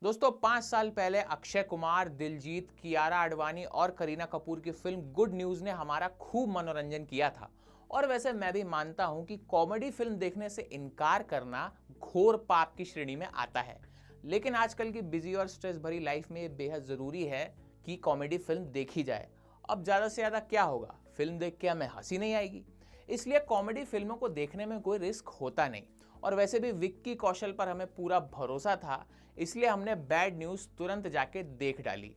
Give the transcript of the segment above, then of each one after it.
दोस्तों 5 साल पहले अक्षय कुमार, दिलजीत, कियारा आडवाणी और करीना कपूर की फिल्म गुड न्यूज ने हमारा खूब मनोरंजन किया था। और वैसे मैं भी मानता हूं कि कॉमेडी फिल्म देखने से इनकार करना घोर पाप की श्रेणी में आता है। लेकिन आजकल की बिजी और स्ट्रेस भरी लाइफ में ये बेहद जरूरी है कि कॉमेडी फिल्म देखी जाए। अब ज्यादा से ज्यादा क्या होगा, फिल्म देख के हमें हंसी नहीं आएगी। इसलिए कॉमेडी फिल्मों को देखने में कोई रिस्क होता नहीं। और वैसे भी विक्की कौशल पर हमें पूरा भरोसा था, इसलिए हमने बैड न्यूज तुरंत जाके देख डाली।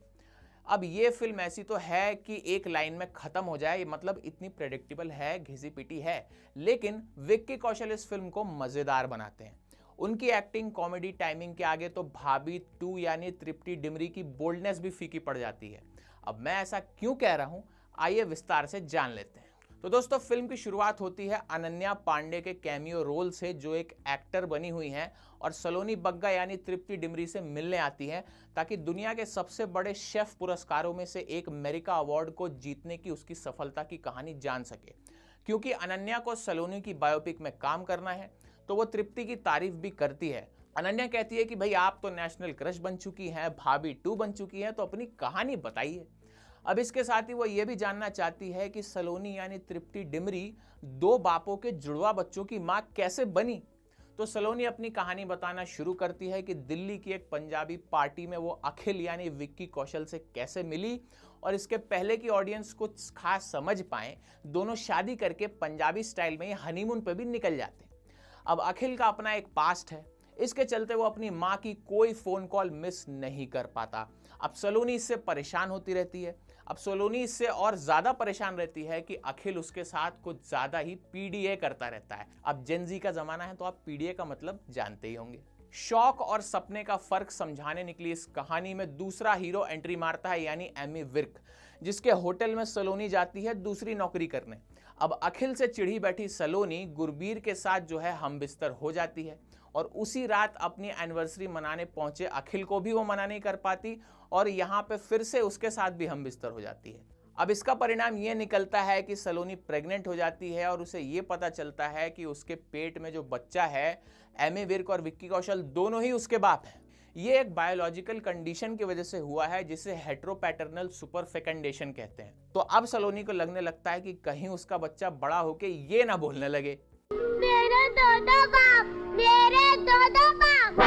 अब ये फिल्म ऐसी तो है कि एक लाइन में खत्म हो जाए, मतलब इतनी प्रेडिक्टेबल है, घिसी पिटी है, लेकिन विक्की कौशल इस फिल्म को मजेदार बनाते हैं। उनकी एक्टिंग, कॉमेडी, टाइमिंग के आगे तो भाभी 2 यानी तृप्ति डिमरी की बोल्डनेस भी फीकी पड़ जाती है। अब मैं ऐसा क्यों कह रहा हूं, आइए विस्तार से जान लेते हैं। तो दोस्तों फिल्म की शुरुआत होती है अनन्या पांडे के कैमियो रोल से, जो एक एक्टर बनी हुई हैं और सलोनी बग्गा यानी तृप्ति डिमरी से मिलने आती हैं ताकि दुनिया के सबसे बड़े शेफ पुरस्कारों में से एक अमेरिका अवार्ड को जीतने की उसकी सफलता की कहानी जान सके। क्योंकि अनन्या को सलोनी की बायोपिक में काम करना है तो वो तृप्ति की तारीफ भी करती है। अनन्या कहती है कि भाई आप तो नेशनल क्रश बन चुकी हैं, भाभी 2 बन चुकी हैं, तो अपनी कहानी बताइए। अब इसके साथ ही वो ये भी जानना चाहती है कि सलोनी यानी तृप्ति डिमरी 2 बापों के जुड़वा बच्चों की मां कैसे बनी। तो सलोनी अपनी कहानी बताना शुरू करती है कि दिल्ली की एक पंजाबी पार्टी में वो अखिल यानी विक्की कौशल से कैसे मिली, और इसके पहले की ऑडियंस कुछ खास समझ पाए, दोनों शादी करके पंजाबी स्टाइल में हनीमून पे भी निकल जाते। अब अखिल का अपना एक पास्ट है, इसके चलते वो अपनी मां की कोई फोन कॉल मिस नहीं कर पाता। अब सलोनी इससे परेशान होती रहती है। अब सलोनी इससे और ज्यादा परेशान रहती है कि अखिल उसके साथ कुछ ज्यादा ही पीडीए करता रहता है। अब जेनजी का जमाना है तो आप पीडीए का मतलब जानते ही होंगे। शौक और सपने का फर्क समझाने निकली इस कहानी में दूसरा हीरो एंट्री मारता है, यानी एमी विर्क, जिसके होटल में सलोनी जाती है दूसरी नौकरी करने। अब अखिल से चिढ़ी बैठी सलोनी गुरबीर के साथ जो है हम बिस्तर हो जाती है, और उसी रात अपनी एनिवर्सरी मनाने पहुंचे अखिल को भी वो मना नहीं कर पाती, और यहाँ पे फिर से उसके साथ भी हम बिस्तर हो जाती है। अब इसका परिणाम ये निकलता है कि सलोनी प्रेग्नेंट हो जाती है, और उसे ये पता चलता है कि उसके पेट में जो बच्चा है, एमी विर्क और विक्की कौशल दोनों ही उसके बाप हैं। ये एक बायोलॉजिकल कंडीशन की वजह से हुआ है जिसे हेट्रोपैटर्नल सुपरफेकंडेशन कहते हैं। तो अब सलोनी को लगने लगता है कि कहीं उसका बच्चा बड़ा होके ये ना बोलने लगे, मेरे दो बाप, मेरे दो बाप,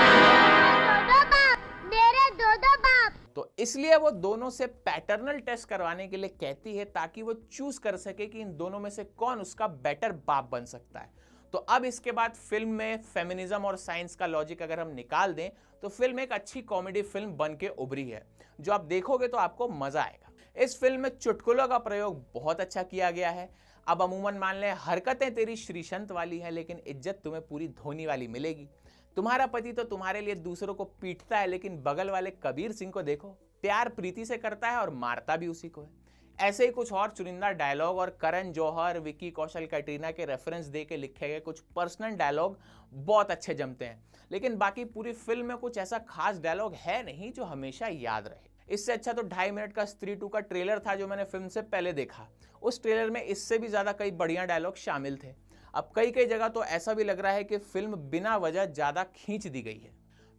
मेरे दो बाप। तो इसलिए वो दोनों से पैटर्नल टेस्ट करवाने के लिए कहती है, ताकि वो चूज कर सके कि इन दोनों में से कौन उसका बेटर बाप बन सकता है। तो अब इसके बाद फिल्म में फेमिनिज्म और साइंस का लॉजिक अगर हम निकाल दें तो फिल्म एक अच्छी कॉमेडी फिल्म बन के उभरी है, जो आप देखोगे तो आपको मजा आएगा। इस फिल्म में चुटकुलों का प्रयोग बहुत अच्छा किया गया है। अब अमूमन मान लें हरकतें तेरी श्रीसंत वाली है, लेकिन इज्जत तुम्हें पूरी धोनी वाली मिलेगी। तुम्हारा पति तो तुम्हारे लिए दूसरों को पीटता है, लेकिन बगल वाले कबीर सिंह को देखो, प्यार प्रीति से करता है और मारता भी उसी को है। ऐसे ही कुछ और चुनिंदा डायलॉग और करण जौहर, विक्की कौशल, कैटरीना के रेफरेंस दे के लिखे गए कुछ पर्सनल डायलॉग बहुत अच्छे जमते हैं। लेकिन बाकी पूरी फिल्म में कुछ ऐसा खास डायलॉग है नहीं जो हमेशा याद रहे। इससे अच्छा तो 2.5 मिनट का स्त्री 2 का ट्रेलर था जो मैंने फिल्म से पहले देखा। उस ट्रेलर में इससे भी ज्यादा कई बढ़िया डायलॉग शामिल थे। अब कई कई जगह तो ऐसा भी लग रहा है कि फिल्म बिना वजह ज्यादा खींच दी गई है।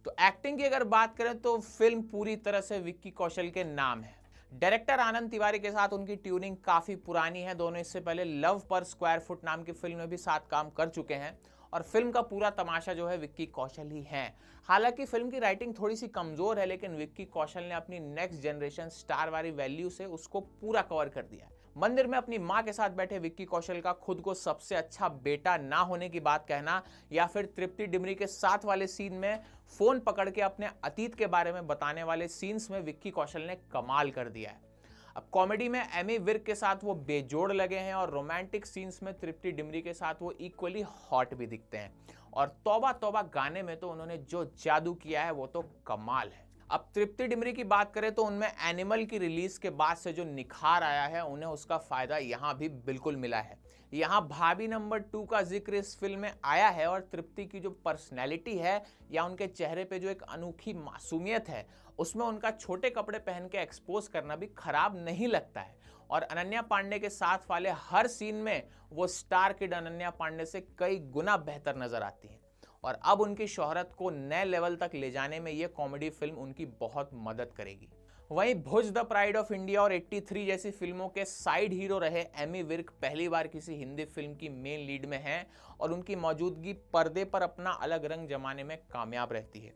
तो एक्टिंग की अगर बात करें तो फिल्म पूरी तरह से विक्की कौशल के नाम है। डायरेक्टर आनंद तिवारी के साथ उनकी ट्यूनिंग काफी पुरानी है। दोनों इससे पहले लव पर स्क्वायर फुट नाम की फिल्म में भी साथ काम कर चुके हैं, और फिल्म का पूरा तमाशा जो है विक्की कौशल ही है। हालांकि फिल्म की राइटिंग थोड़ी सी कमजोर है, लेकिन विक्की कौशल ने अपनी नेक्स्ट जनरेशन स्टार वाली वैल्यू से उसको पूरा कवर कर दिया है। मंदिर में अपनी मां के साथ बैठे विक्की कौशल का खुद को सबसे अच्छा बेटा ना होने की बात कहना, या फिर तृप्ति डिमरी के साथ वाले सीन में फोन पकड़ के अपने अतीत के बारे में बताने वाले सीन्स में विक्की कौशल ने कमाल कर दिया है। अब कॉमेडी में एमी विर्क के साथ वो बेजोड़ लगे हैं, और रोमांटिक सीन्स में तृप्ति डिमरी के साथ वो इक्वली हॉट भी दिखते हैं। और तौबा तौबा गाने में तो उन्होंने जो जादू किया है वो तो कमाल है। अब तृप्ति डिमरी की बात करें तो उनमें एनिमल की रिलीज के बाद से जो निखार आया है, उन्हें उसका फायदा यहाँ भी बिल्कुल मिला है। यहाँ भाभी नंबर 2 का जिक्र इस फिल्म में आया है, और तृप्ति की जो पर्सनैलिटी है या उनके चेहरे पे जो एक अनोखी मासूमियत है, उसमें उनका छोटे कपड़े पहन के एक्सपोज करना भी खराब नहीं लगता है। और अनन्या पांडे के साथ वाले हर सीन में वो स्टार किड अनन्या पांडे से कई गुना बेहतर नजर आती है। और अब उनकी शोहरत को नए लेवल तक ले जाने में ये कॉमेडी फिल्म उनकी बहुत मदद करेगी। वहीं भुज द प्राइड ऑफ इंडिया और 83 जैसी फिल्मों के साइड हीरो रहे एमी विर्क पहली बार किसी हिंदी फिल्म की मेन लीड में हैं और उनकी मौजूदगी पर्दे पर अपना अलग रंग जमाने में कामयाब रहती है।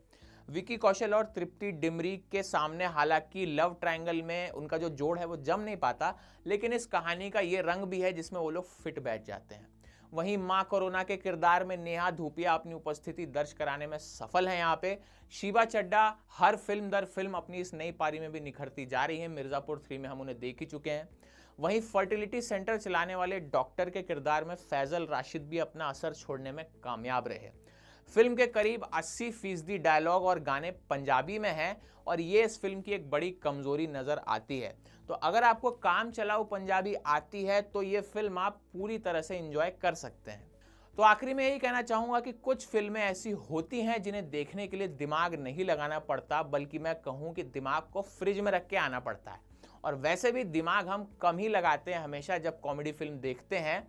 विकी कौशल और तृप्ति डिमरी के सामने हालांकि लव ट्रायंगल में उनका जो जोड़ है वो जम नहीं पाता, लेकिन इस कहानी का ये रंग भी है जिसमें वो लोग फिट बैठ जाते हैं। वहीं मां कोरोना के किरदार में नेहा धूपिया अपनी उपस्थिति दर्ज कराने में सफल है। यहाँ पे शीबा चड्ढा हर फिल्म दर फिल्म अपनी इस नई पारी में भी निखरती जा रही है। मिर्जापुर 3 में हम उन्हें देख ही चुके हैं। वहीं फर्टिलिटी सेंटर चलाने वाले डॉक्टर के किरदार में फैजल राशिद भी अपना असर छोड़ने में कामयाब रहे। फिल्म के करीब 80% डायलॉग और गाने पंजाबी में हैं और ये इस फिल्म की एक बड़ी कमजोरी नजर आती है। तो अगर आपको काम चलाऊ पंजाबी आती है तो ये फिल्म आप पूरी तरह से एंजॉय कर सकते हैं। तो आखिरी में यही कहना चाहूंगा कि कुछ फिल्में ऐसी होती हैं जिन्हें देखने के लिए दिमाग नहीं लगाना पड़ता, बल्कि मैं कहूं कि दिमाग को फ्रिज में रख के आना पड़ता है। और वैसे भी दिमाग हम कम ही लगाते हैं हमेशा जब कॉमेडी फिल्म देखते हैं।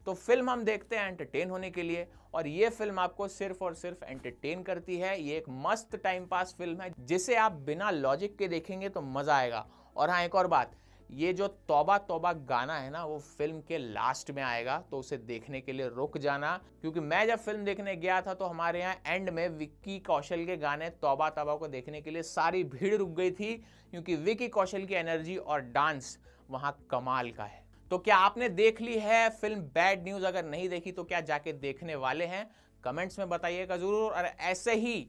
तो फिल्म हम देखते हैं एंटरटेन होने के लिए, और ये फिल्म आपको सिर्फ और सिर्फ एंटरटेन करती है। ये एक मस्त टाइम पास फिल्म है जिसे आप बिना लॉजिक के देखेंगे तो मजा आएगा। और हाँ, एक और बात, ये जो तौबा तौबा गाना है ना, वो फिल्म के लास्ट में आएगा, तो उसे देखने के लिए रुक जाना, क्योंकि मैं जब फिल्म देखने गया था तो हमारे यहाँ एंड में विक्की कौशल के गाने तौबा तौबा को देखने के लिए सारी भीड़ रुक गई थी, क्योंकि विक्की कौशल की एनर्जी और डांस वहाँ कमाल का है। तो क्या आपने देख ली है फिल्म बैड न्यूज? अगर नहीं देखी तो क्या जाके देखने वाले हैं? कमेंट्स में बताइएगा जरूर। और ऐसे ही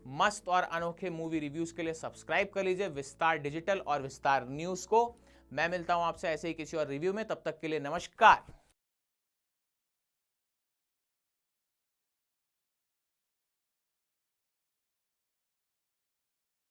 मस्त और अनोखे मूवी रिव्यूज के लिए सब्सक्राइब कर लीजिए विस्तार डिजिटल और विस्तार न्यूज को। मैं मिलता हूं आपसे ऐसे ही किसी और रिव्यू में, तब तक के लिए नमस्कार।